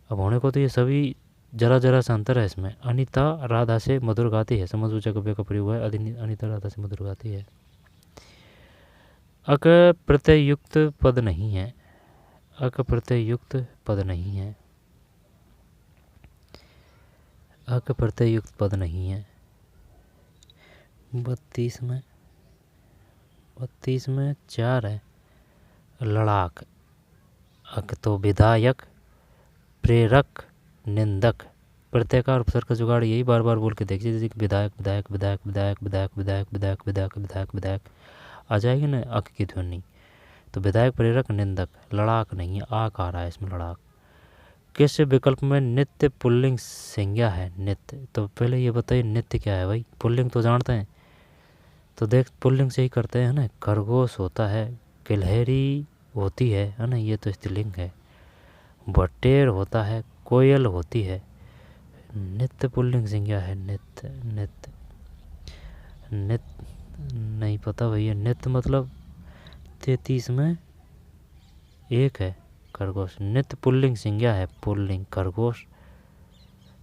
Speaker 1: अब होने को तो ये सभी जरा जरा सा अंतर है इसमें। अनिता राधा से मधुर गाती है, संबंध सूचक अव्यय का प्रयोग है। अनिता राधा से मधुर गाती है। अक प्रत्यय युक्त पद नहीं है, अक प्रत्यय युक्त पद नहीं है, अक प्रत्यय युक्त पद नहीं है। 32 में, 32 में 4 है। लड़ाक। अक तो विधायक, प्रेरक, निंदक। प्रत्यय का और उपसर्ग का जुगाड़ यही बार बार बोल के देखिए, जैसे कि विधायक विधायक विधायक विधायक विधायक विधायक विधायक विधायक विधायक विधायक आ जाएगी ना अक की ध्वनि। तो विधायक, प्रेरक, निंदक। लड़ाक नहीं है, आक आ रहा है इसमें, लड़ाक। किस विकल्प में नित्य पुल्लिंग संज्ञा है। नित्य, तो पहले ये बताइए नित्य क्या है भाई। पुल्लिंग तो जानते हैं, तो देख पुल्लिंग से ही करते हैं ना। खरगोश होता है, गिलहरी होती है ना, ये तो स्त्रीलिंग है। बटेर होता है, कोयल होती है। नित्य पुल्लिंग संज्ञा है। नित्य, नित्य, नित्य नहीं पता भैया। नित्य मतलब 33 में 1 है। खरगोश नित्य पुल्लिंग संज्ञा है, पुल्लिंग खरगोश।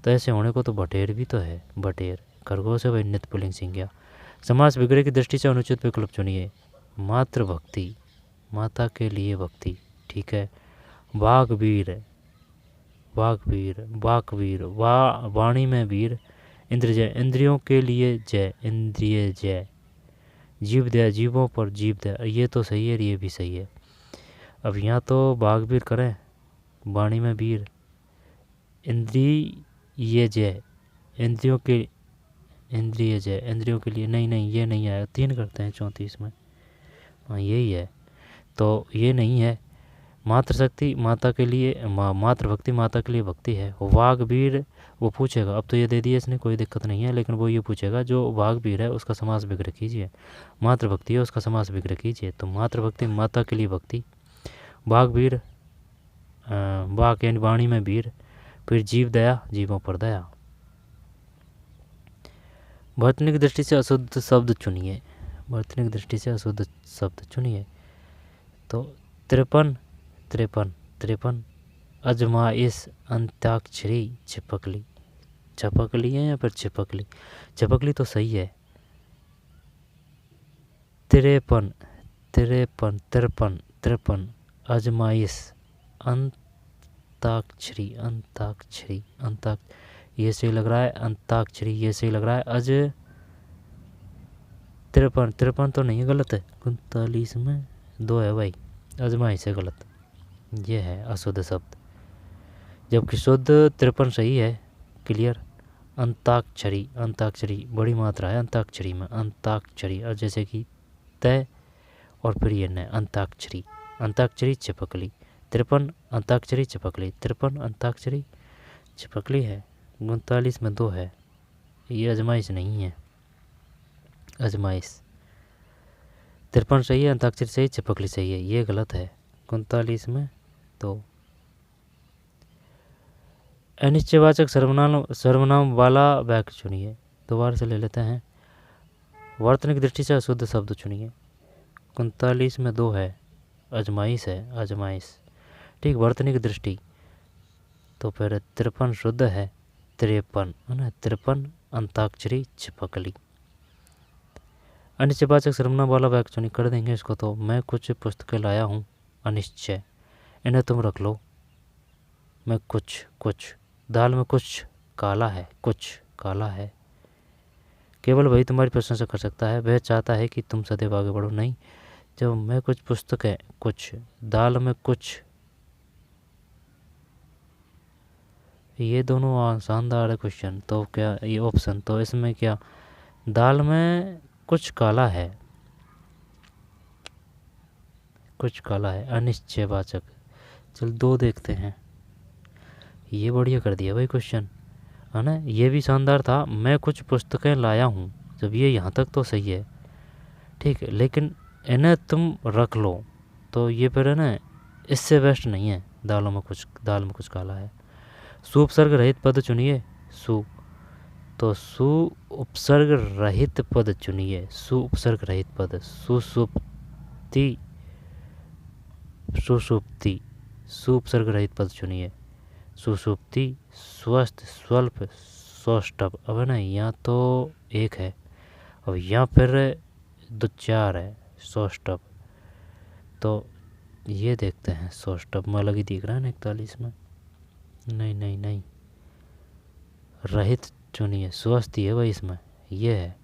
Speaker 1: तो ऐसे होने को तो बटेर भी तो है, बटेर। खरगोश है भाई नित्य पुल्लिंग संज्ञा। समास विग्रह की दृष्टि से अनुचित विकल्प चुनिए। मातृ भक्ति, माता के लिए भक्ति, ठीक है। वाघवीर, वाघवीर, वाकवीर, वाणी में वीर। इंद्र जय, इंद्रियों के लिए जय, इंद्रिय जय। जीव दया, जीवों पर जीव दया, ये तो सही है, ये भी सही है। अब यहाँ तो वाघवीर करें, वाणी में वीर, इंद्रिय जय, इंद्रियों के, इंद्रिय जय, इंद्रियों के लिए। नहीं नहीं, ये नहीं आया। 3 करते हैं 34 में। हाँ यही है, तो ये नहीं है। मातृशक्ति माता के लिए, मातृभक्ति माता के लिए भक्ति है। वाघवीर वो पूछेगा, अब तो ये दे दिया इसने, कोई दिक्कत नहीं है, लेकिन वो ये पूछेगा जो वाघवीर है उसका समास विग्रह कीजिए। मातृभक्ति है उसका समास विग्रह कीजिए। तो मातृभक्ति माता के लिए भक्ति, वाघवीर, वाक यानी वाणी में वीर, फिर जीव दया, जीवों पर दया। वर्तनी की दृष्टि से अशुद्ध शब्द चुनिए। वर्तनी की दृष्टि से अशुद्ध शब्द चुनिए। तो 53, 53, 53। अजमाइश, अंताक्षरी, छिपकली। छपकली है या फिर छिपकली। छिपकली तो सही है। 53, 53, 53, 53। अजमाइश, अंताक्षरी, अंताक्षरी, ये सही लग रहा है। अंताक्षरी ये सही लग रहा है। 53, 53 तो नहीं है, गलत है। 39 में 2 है भाई, अजमाइश से गलत, ये है अशुद्ध शब्द। जबकि शुद्ध 53 सही है, क्लियर। अंताक्षरी, अंताक्षरी बड़ी मात्रा है अंताक्षरी में, अंताक्षरी। और जैसे कि तय और फिर ये न, अंताक्षरी, अंताक्षरी छिपकली। 53 अंताक्षरी छिपकली, 53 अंताक्षरी छिपकली है। 39 में 2 है, ये अजमाइश नहीं है, अजमाइश। 53 सही है, अंताक्षरी सही, छिपकली सही है, ये गलत है। 39 में 2। अनिश्चयवाचक सर्वनाम वाला वाक्य चुनिए। दोबारा से ले लेते हैं। वर्तनी की दृष्टि से अशुद्ध शब्द चुनिए। 39 में 2 है, अजमाइश है, अजमाइश, ठीक। वर्तनी की दृष्टि तो फिर 53 शुद्ध है, 53 है ना, 53 अंताक्षरी छिपकली। अनिश्चयवाचक सर्वनाम वाला वाक्य चुनिए, कर देंगे इसको। तो मैं कुछ पुस्तकें लाया हूँ, अनिश्चय, इन्हें तुम रख लो। मैं कुछ, कुछ, दाल में कुछ काला है, कुछ काला है। केवल वही तुम्हारी प्रशंसा कर सकता है, वह चाहता है कि तुम सदैव आगे बढ़ो। नहीं, जब मैं कुछ पुस्तकें, कुछ, दाल में कुछ, ये दोनों शानदार है क्वेश्चन। तो क्या ये ऑप्शन, तो इसमें क्या, दाल में कुछ काला है, कुछ काला है, अनिश्चयवाचक। चल 2 देखते हैं। ये बढ़िया कर दिया भाई क्वेश्चन, है ना। ये भी शानदार था, मैं कुछ पुस्तकें लाया हूँ, जब ये यहाँ तक तो सही है, ठीक है, लेकिन इन्हें तुम रख लो, तो ये फिर है ना, इससे बेस्ट नहीं है। दाल में कुछ काला है। सु उपसर्ग रहित पद चुनिए। सु, तो सु उपसर्ग रहित पद चुनिए। सु उपसर्ग रहित पद, सुसुप्ति, सुसुप्ति, सु उपसर्ग रहित पद चुनिए। सुसुप्ति, स्वस्थ, स्वल्प, सौष्ठव। अब है ना, यहाँ तो एक है, अब यहाँ फिर दो चार है, सौष्ठव। तो ये देखते हैं, सौष्ठव में अलग ही दिख रहा है ना 41 में। नहीं नहीं नहीं, रहित चुनिए, स्वस्थ ही है भाई इसमें, ये है।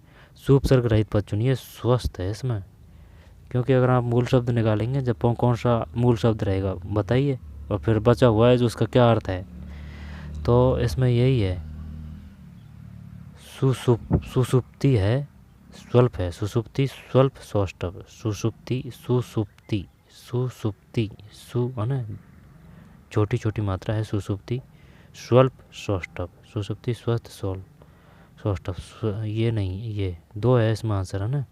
Speaker 1: सुपसर्ग रहित पद चुनिए, स्वस्थ है इसमें, क्योंकि अगर आप मूल शब्द निकालेंगे, जब कौन सा मूल शब्द रहेगा बताइए, और फिर बचा हुआ है जो उसका क्या अर्थ है, तो इसमें यही है। सुसुप्ति है, स्वल्प है, सुसुप्ति स्वल्प सौष्ठव, सुसुप्ति, सुसुप्ति, सुसुप्ति, सु है ना, छोटी छोटी मात्रा है, सुसुप्ति, स्वल्प सौष्ठव, सुसुप्ति स्वस्थ सौष्ठव। ये नहीं, ये दो है इसमें आंसर, है ना,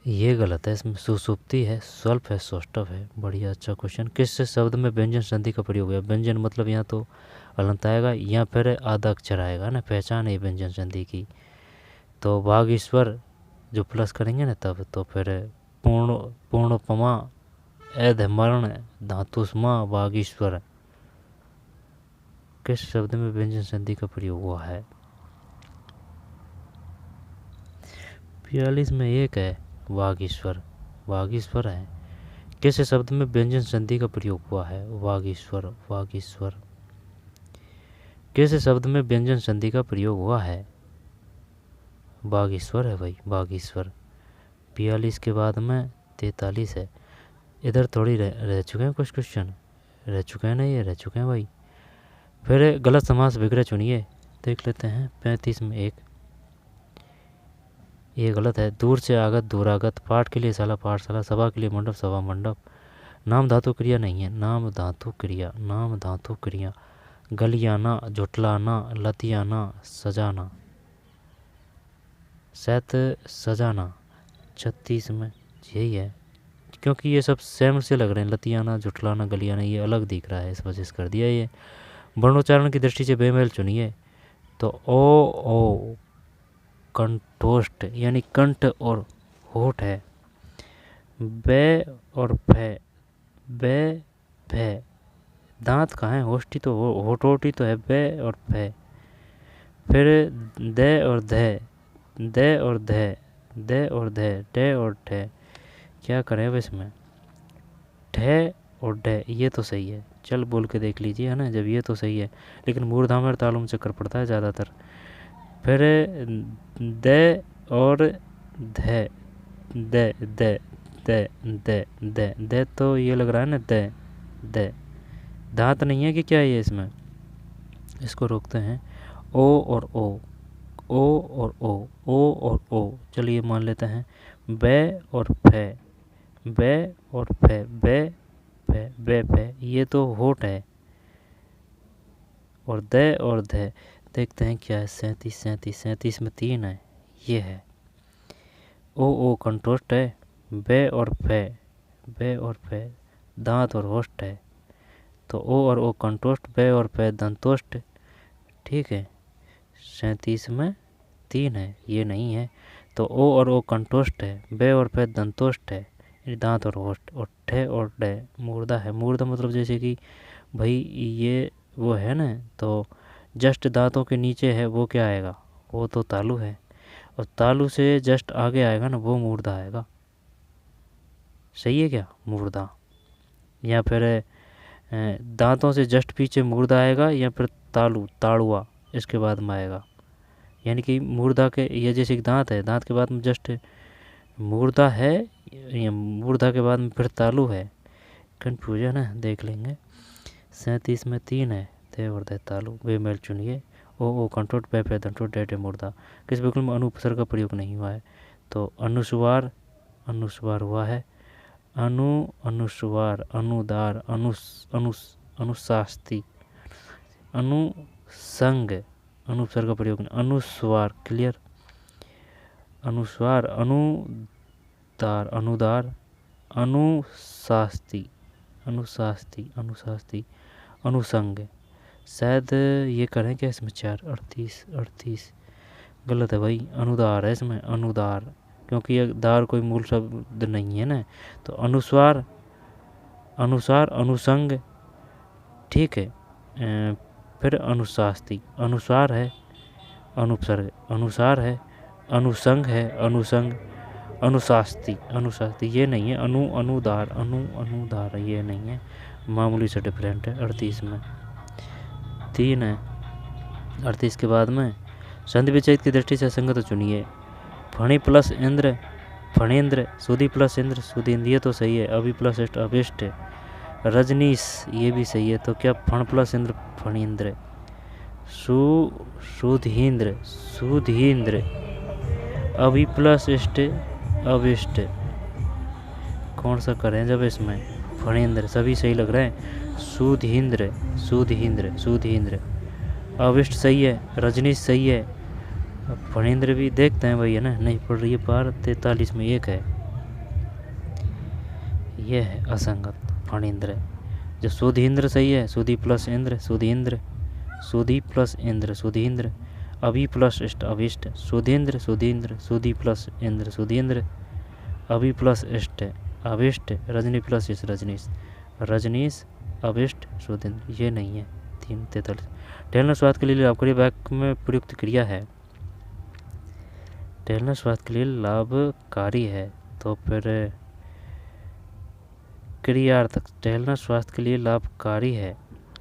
Speaker 1: ये गलत है, इसमें सुसुप्ति है, स्वल्प है, सौष्ठव है। बढ़िया, अच्छा क्वेश्चन। किस शब्द में व्यंजन संधि का प्रयोग है? व्यंजन मतलब यहाँ तो अलंत आएगा, या फिर आधा अक्षर आएगा ना, पहचान है व्यंजन संधि की। तो वागीश्वर जो प्लस करेंगे ना तब, तो फिर पूर्णोपमा एधमरण धातुष्मा वागीश्वर। किस शब्द में व्यंजन संधि का प्रयोग हुआ है? 42 में एक है, वागीश्वर, वागीश्वर है। किस शब्द में व्यंजन संधि का प्रयोग हुआ है? वागीश्वर, वागीश्वर। किस शब्द में व्यंजन संधि का प्रयोग हुआ है? वागीश्वर है भाई, वागीश्वर। 42 के बाद में 43 है। इधर थोड़ी रह चुके हैं कुछ क्वेश्चन, रह चुके हैं ना, ये रह चुके हैं भाई। फिर गलत समास विग्रह चुनिए, देख लेते हैं। 35 में एक, ये गलत है। दूर से आगत, दूरागत, पाठ के लिए शाला, पाठशाला, सभा के लिए मंडप, सभा मंडप। नाम धातु क्रिया नहीं है, नाम धातु क्रिया, नाम धातु क्रिया। गलियाना, झुटलाना, लतियाना, सजाना, सैत सजाना। 36 में यही है, क्योंकि ये सब सेम से लग रहे हैं, लतियाना, झुटलाना, गलियाना, ये अलग दिख रहा है, इस वजह से कर दिया ये। वर्णोच्चारण की दृष्टि से बेमेल चुनिए, तो ओ कंठोष्ठ यानी कंठ और होठ है। बे और भे, बे भे, दांत कहाँ है? होष्टी तो होठोटी तो है, बे और भे। फिर दे और धे, दे और धे, दे और धे, डे और ठे। क्या करें अब इसमें? ठे और डे, ये तो सही है, चल बोल के देख लीजिए, है ना, जब ये तो सही है, लेकिन मूर्धाम और तालु में चक्कर पड़ता है ज़्यादातर। फिर दे और धे, दे दे दे दे दे दे, तो ये लग रहा है ना, दे दे। दांत नहीं है कि क्या है ये इसमें? इसको रोकते हैं। ओ और ओ, ओ और ओ, ओ और ओ, चलिए मान लेते हैं। बे और फे, बे और फे, बे फे, बे फे, ये तो होठ है। और दे और धे, देखते हैं क्या है। 37 में 3 है, ये है। ओ कंठोष्ठ है। बे और फे, बे और फे, दांत और होष्ट है, तो ओ और ओ कंठोष्ठ, बे और फे दंतोष्ठ, ठीक है। 37 में 3 है, ये नहीं है, तो ओ और ओ कंठोष्ठ है, बे और फे दंतोष्ठ है, दांत और होष्ट, और ठे और डे मूर्धा है। मूर्धा मतलब जैसे कि भाई ये वो है ना, तो जस्ट दांतों के नीचे है, वो क्या आएगा? वो तो तालु है, और तालु से जस्ट आगे आएगा ना, वो मूर्धा आएगा। सही है क्या? मूर्धा, या फिर दांतों से जस्ट पीछे मूर्धा आएगा, या फिर तालु, ताड़ुआ इसके बाद में आएगा। यानी कि मूर्धा के, ये जैसे एक दांत है, दांत के बाद में जस्ट मूर्धा है, या मूर्धा के बाद में फिर तालु है, कन्फ्यूजन है, देख लेंगे। 37 में 3 है, थे और दे तालु। वे मेल चुनिए। ओ कंठोट, पे पे दंठोट, डे मूर्धा। किस विकल्प में अनुपसर्ग का प्रयोग नहीं हुआ है? तो अनुस्वार, अनुस्वार हुआ है। अनुस्वार, अनुदार, अनुस, अनुशास्ती, अनुसंग, अनुपसर्ग का प्रयोग नहीं, अनुस्वार, क्लियर, अनुस्वार, अनुदार, अनुदार, अनुशास्ती, अनुशास्ती, अनुशास्ती, अनुसंग। शायद ये करें क्या इसमें 4, 38 गलत है भाई, अनुदार है इसमें, अनुदार, क्योंकि ये दार कोई मूल शब्द नहीं है ना। तो अनुस्वार, अनुसार, अनुसंग, ठीक है। फिर अनुशास्ती, अनुसार है, अनुपसर्ग, अनुसार है, अनुसंग है, अनुसंग, अनुशास्ती, अनुशास्ती ये नहीं है, अनुदार, अनुदार ये नहीं है, मामूली से डिफरेंट है 38 में। 3 है 38 के बाद में संधि विच्छेद की दृष्टि से असंगत चुनिए। फणी प्लस इंद्र, फणेंद्र, सुधी प्लस इंद्र, सुधींद्र, ये तो सही है। अभि प्लस इष्ट, अभिष्ट। रजनीश, ये भी सही है। तो क्या फण प्लस इंद्र, फणींद्र। सुधींद्र, सुधींद्र। अभि प्लस इष्ट, अभिष्ट। कौन सा करें जब इसमें, फणेंद्र, सभी सही लग रहे हैं। सुधींद्र, सुधींद्र, सुधींद्र। अभिष्ट सही है, रजनीश सही है, फणेंद्र भी देखते हैं भाई, है ना, नहीं पढ़ रही है पार। 43 में 1 है, यह है असंगत, फणेंद्र। जो सुधींद्र सही है, सुधी प्लस इंद्र, सुधींद्र, सुधी प्लस इंद्र, सुधींद्र। अभि प्लस इष्ट, अभिष्ट। सुधींद्र, सुधींद्र, सुधी प्लस इंद्र, सुधींद्र। अभि प्लस इष्ट, अभिष्ट। रजनी प्लस इष्ट, रजनीश, रजनीश, अभिष्ट, सुधींद्र, ये नहीं है। 43 टहलना स्वास्थ्य के लिए लाभकारी वाक्य में प्रयुक्त क्रिया है। टहलना स्वास्थ्य के लिए लाभकारी है, तो फिर क्रियार्थक। टहलना स्वास्थ्य के लिए लाभकारी है,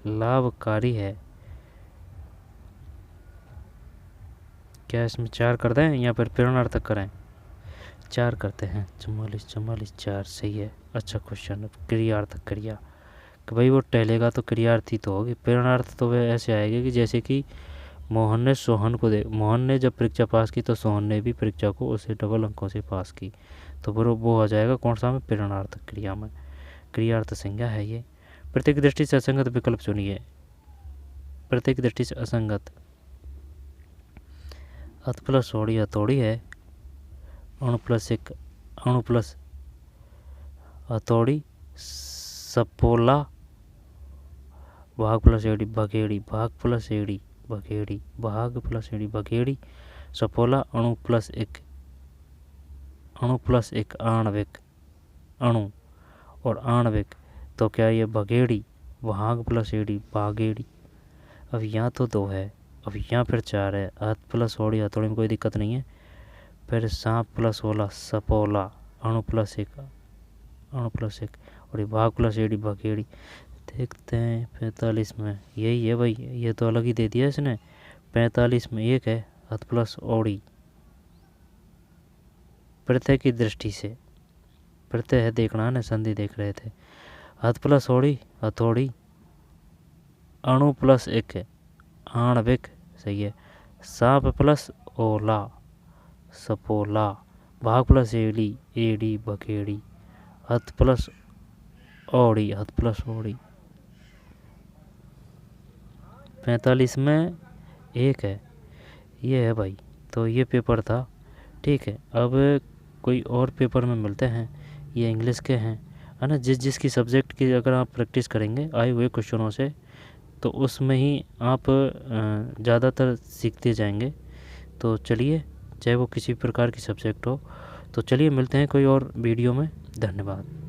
Speaker 1: लाभकारी है। क्या इसमें 4 कर दें या फिर प्रेरणार्थक करें? 4 करते हैं। 44 44 4 सही है। अच्छा क्वेश्चन। क्रियार्थक, क्रिया कि भाई वो टहलेगा तो क्रियार्थी तो होगी। प्रेरणार्थ तो वह ऐसे आएगी कि जैसे कि मोहन ने सोहन को मोहन ने जब परीक्षा पास की तो सोहन ने भी परीक्षा को उसे डबल अंकों से पास की, तो फिर वो आ जाएगा कौन सा में, प्रेरणार्थक क्रिया में। क्रियार्थ संज्ञा है ये। प्रत्येक दृष्टि से असंगत विकल्प चुनिए। प्रत्येक दृष्टि से असंगत। अत प्लस ओड़ी हथौड़ी है, अणु प्लस 1 अणु प्लस हथौड़ी, सपोला, भाग प्लस एड़ी बघेड़ी, भाग प्लस एड़ी बघेड़ी, भाग प्लस एड़ी बघेड़ी, सपोला, अणु प्लस 1 अणु प्लस 1 आणविक, अणु और आणविक। तो क्या ये बघेड़ी, भाग प्लस एड़ी बागेड़ी। अब यहाँ तो 2 है, अब यहाँ फिर 4 है। हाथ प्लस ओड़ी हथौड़ी में कोई दिक्कत नहीं है। फिर सांप प्लस ओला, सपोला, अणु प्लस 1 अणु प्लस 1 और ये भाग प्लस एड़ी बघेड़ी। देखते हैं 45 में यही है भाई, ये तो अलग ही दे दिया इसने। 45 में 1 है, हथ प्लस ओड़ी। प्रत्यय की दृष्टि से, प्रत्यय है देखना है, संधि देख रहे थे। हथ प्लस ओड़ी हथौड़ी, अणु प्लस 1 आणविक सही है। सांप प्लस ओला, सपोला, भाग प्लस एड़ी एड़ी बघेड़ी, हथ प्लस ओड़ी हथ प्लस ओड़ी। 45 में 1 है, ये है भाई। तो ये पेपर था, ठीक है। अब कोई और पेपर में मिलते हैं, ये इंग्लिश के हैं, है ना। जिसकी सब्जेक्ट की अगर आप प्रैक्टिस करेंगे आए हुए क्वेश्चनों से, तो उसमें ही आप ज़्यादातर सीखते जाएंगे। तो चलिए, चाहे वो किसी प्रकार की सब्जेक्ट हो, तो चलिए मिलते हैं कोई और वीडियो में। धन्यवाद।